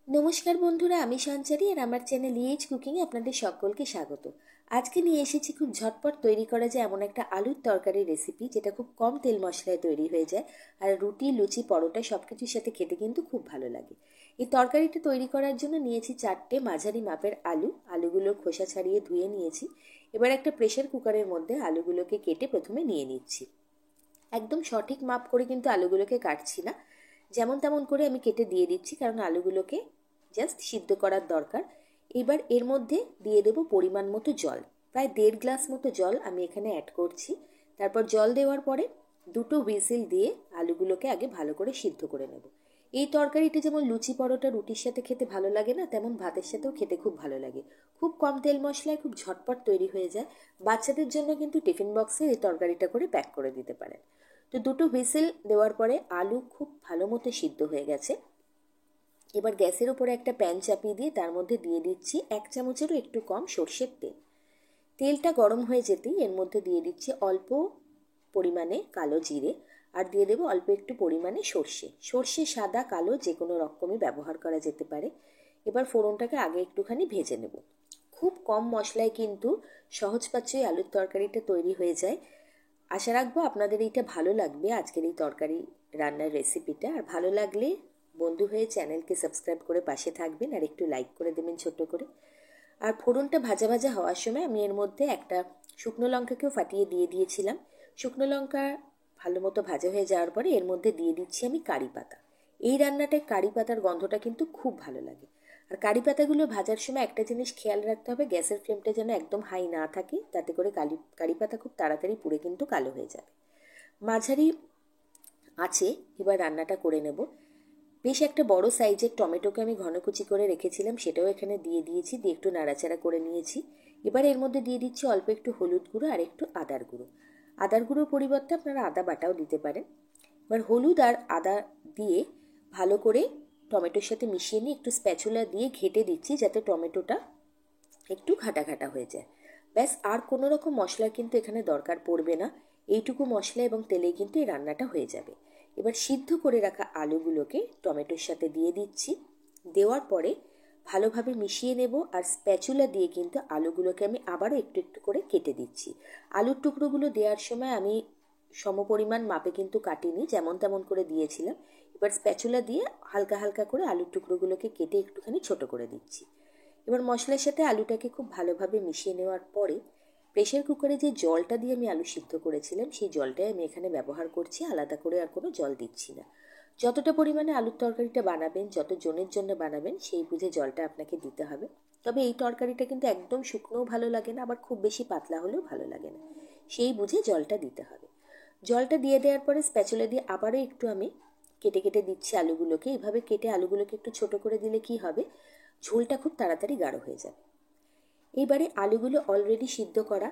নমস্কার বন্ধুরা, আমি সঞ্চারী আর আমার চ্যানেল ইএইচ কুকিংয়ে আপনাদের সকলকে স্বাগত। আজকে নিয়ে এসেছি খুব ঝটপট তৈরি করা যায় এমন একটা আলুর তরকারি রেসিপি, যেটা খুব কম তেল মশলায় তৈরি হয়ে যায় আর রুটি, লুচি, পরোটা সব কিছুর সাথে খেতে কিন্তু খুব ভালো লাগে। এই তরকারিটা তৈরি করার জন্য নিয়েছি 4টে মাঝারি মাপের আলুগুলোর খোসা ছাড়িয়ে ধুয়ে নিয়েছি। এবার একটা প্রেশার কুকারের মধ্যে আলুগুলোকে কেটে প্রথমে নিয়ে নিচ্ছি। একদম সঠিক মাপ করে কিন্তু আলুগুলোকে কাটছি না, যেমন তেমন করে আমি কেটে দিয়ে দিচ্ছি, কারণ আলুগুলোকে জাস্ট সিদ্ধ করার দরকার। এবার এর মধ্যে দিয়ে দেবো পরিমাণ মতো জল, প্রায় 1.5 গ্লাস মতো জল আমি এখানে অ্যাড করছি। তারপর জল দেওয়ার পরে 2টো হুইসেল দিয়ে আলুগুলোকে আগে ভালো করে সিদ্ধ করে নেব। এই তরকারিটা যেমন লুচি, পরোটা, রুটির সাথে খেতে ভালো লাগে না, তেমন ভাতের সাথেও খেতে খুব ভালো লাগে। খুব কম তেল মশলায় খুব ঝটপট তৈরি হয়ে যায়। বাচ্চাদের জন্য কিন্তু টিফিন বক্সে এই তরকারিটা করে প্যাক করে দিতে পারেন। তো 2টো হুইসেল দেওয়ার পরে আলু খুব ভালো মতো সিদ্ধ হয়ে গেছে। এবার গ্যাসের উপরে একটা প্যান চাপিয়ে দিয়ে তার মধ্যে দিয়ে দিচ্ছি 1 চামচেরও একটু কম সর্ষের তেল। তেলটা গরম হয়ে যেতেই এর মধ্যে দিয়ে দিচ্ছি অল্প পরিমাণে কালো জিরে, আর দিয়ে দেবো অল্প একটু পরিমাণে সর্ষে সাদা কালো যে কোনো রকমই ব্যবহার করা যেতে পারে। এবার ফোড়নটাকে আগে একটুখানি ভেজে নেব। খুব কম মশলায় কিন্তু সহজপাচ্যই আলুর তরকারিটা তৈরি হয়ে যায়। আশা রাখবো আপনাদের এইটা ভালো লাগবে, আজকের এই তরকারি রান্নার রেসিপিটা। আর ভালো লাগলে বন্ধু হয়ে চ্যানেলকে সাবস্ক্রাইব করে পাশে থাকবেন আর একটু লাইক করে দেবেন ছোট করে। আর ফোড়নটা ভাজা ভাজা হওয়ার সময় আমি এর মধ্যে একটা শুকনো লঙ্কাকেও ফাটিয়ে দিয়ে দিয়েছিলাম। শুকনো লঙ্কা ভালো মতো ভাজা হয়ে যাওয়ার পরে এর মধ্যে দিয়ে দিচ্ছি আমি কারি পাতা। এই রান্নাটায় কারি পাতার গন্ধটা কিন্তু খুব ভালো লাগে। আর কারি পাতাগুলো ভাজার সময় একটা জিনিস খেয়াল রাখতে হবে, গ্যাসের ফ্লেমটা যেন একদম হাই না থাকে, তাতে করে কারি পাতা খুব তাড়াতাড়ি পুড়ে কিন্তু কালো হয়ে যাবে। মাঝারি আছে এবার রান্নাটা করে নেব। বেশ একটা বড় সাইজের টমেটোকে আমি ঘন কুচি করে রেখেছিলাম, সেটাও এখানে দিয়ে দিয়েছি, দিয়ে একটু নাড়াচাড়া করে নিয়েছি। এবার এর মধ্যে দিয়ে দিচ্ছি অল্প একটু হলুদ গুঁড়ো আর একটু আদার গুঁড়ো। আদার গুঁড়োর পরিবর্তে আপনারা আদা বাটাও দিতে পারেন। এবার হলুদ আর আদা দিয়ে ভালো করে টমেটোর সাথে মিশিয়ে নিয়ে একটু স্প্যাচুলা দিয়ে ঘেঁটে দিচ্ছি, যাতে টমেটোটা একটু ঘাটা ঘাটা হয়ে যায়। ব্যাস, আর কোনো রকম মশলা কিন্তু এখানে দরকার পড়বে না। এইটুকু মশলা এবং তেলেই কিন্তু এই রান্নাটা হয়ে যাবে। এবার সিদ্ধ করে রাখা আলুগুলোকে টমেটোর সাথে দিয়ে দিচ্ছি। দেওয়ার পরে ভালোভাবে মিশিয়ে নেব, আর স্প্যাচুলা দিয়ে কিন্তু আলুগুলোকে আমি আবারও একটু একটু করে কেটে দিচ্ছি। আলুর টুকরোগুলো দেওয়ার সময় আমি সমপরিমাণ মাপে কিন্তু কাটিনি, যেমন তেমন করে দিয়েছিলাম। এবার স্প্যাচুলা দিয়ে হালকা হালকা করে আলুর টুকরোগুলোকে কেটে একটুখানি ছোট করে দিচ্ছি। এবার মশলার সাথে আলুটাকে খুব ভালোভাবে মিশিয়ে নেওয়ার পরে প্রেশার কুকারে যে জলটা দিয়ে আমি আলু সিদ্ধ করেছিলাম, সেই জলটাই আমি এখানে ব্যবহার করছি, আলাদা করে আর কোনো জল দিচ্ছি না। যতটা পরিমাণে আলুর তরকারিটা বানাবেন, যত জনের জন্য বানাবেন, সেই বুঝে জলটা আপনাকে দিতে হবে। তবে এই তরকারিটা কিন্তু একদম শুকনোও ভালো লাগে না, আবার খুব বেশি পাতলা হলেও ভালো লাগে না, সেই বুঝে জলটা দিতে হবে। জলটা দিয়ে দেওয়ার পরে স্প্যাচুলা দিয়ে আবারও একটু আমি কেটে কেটে দিচ্ছি আলুগুলোকে। এইভাবে কেটে আলুগুলোকে একটু ছোট করে দিলে কি হবে, ঝোলটা খুব তাড়াতাড়ি গাঢ় হয়ে যাবে। এইবারে আলুগুলো অলরেডি সিদ্ধ করা,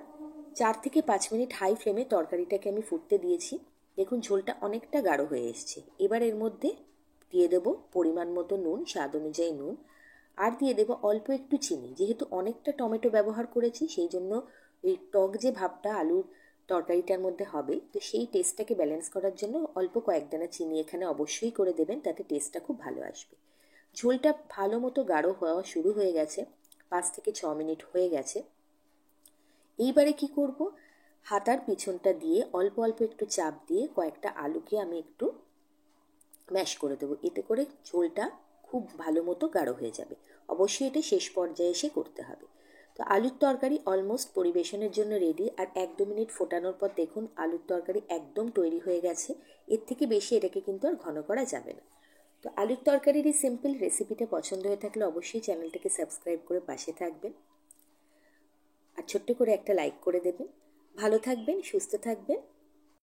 4 থেকে 5 মিনিট হাই ফ্লেমে তরকারিটাকে আমি ফুটতে দিয়েছি। দেখুন ঝোলটা অনেকটা গাঢ় হয়ে এসছে। এবার এর মধ্যে দিয়ে দেবো পরিমাণ মতো নুন, স্বাদ অনুযায়ী নুন, আর দিয়ে দেবো অল্প একটু চিনি। যেহেতু অনেকটা টমেটো ব্যবহার করেছি, সেই জন্য এই টক যে ভাবটা আলুর তরকারিটার মধ্যে হবে, তো সেই টেস্টটাকে ব্যালেন্স করার জন্য অল্প কয়েক দানা চিনি এখানে অবশ্যই করে দেবেন, তাতে টেস্টটা খুব ভালো আসবে। ঝোলটা ভালো মতো গাঢ় হওয়া শুরু হয়ে গেছে, 5 থেকে 6 মিনিট হয়ে গেছে। এইবারে কি করব, হাতার পিছনটা দিয়ে অল্প অল্প একটু চাপ দিয়ে কয়েকটা আলুকে আমি একটু ম্যাশ করে দেবো, এতে করে ঝোলটা খুব ভালো মতো গাঢ় হয়ে যাবে। অবশ্যই এটা শেষ পর্যায়ে এসে করতে হবে। তো আলুর তরকারি অলমোস্ট পরিবেশনের জন্য রেডি। আর 1-2 মিনিট ফোটানোর পর দেখুন আলুর তরকারি একদম তৈরি হয়ে গেছে। এর থেকে বেশি এটাকে কিন্তু আর ঘন করা যাবে না। তো আলুর তরকারির এই সিম্পল রেসিপিটা পছন্দ হয়ে থাকলে অবশ্যই চ্যানেলটাকে সাবস্ক্রাইব করে পাশে থাকবেন, আর ছোট্ট করে একটা লাইক করে দেবেন। ভালো থাকবেন, সুস্থ থাকবেন।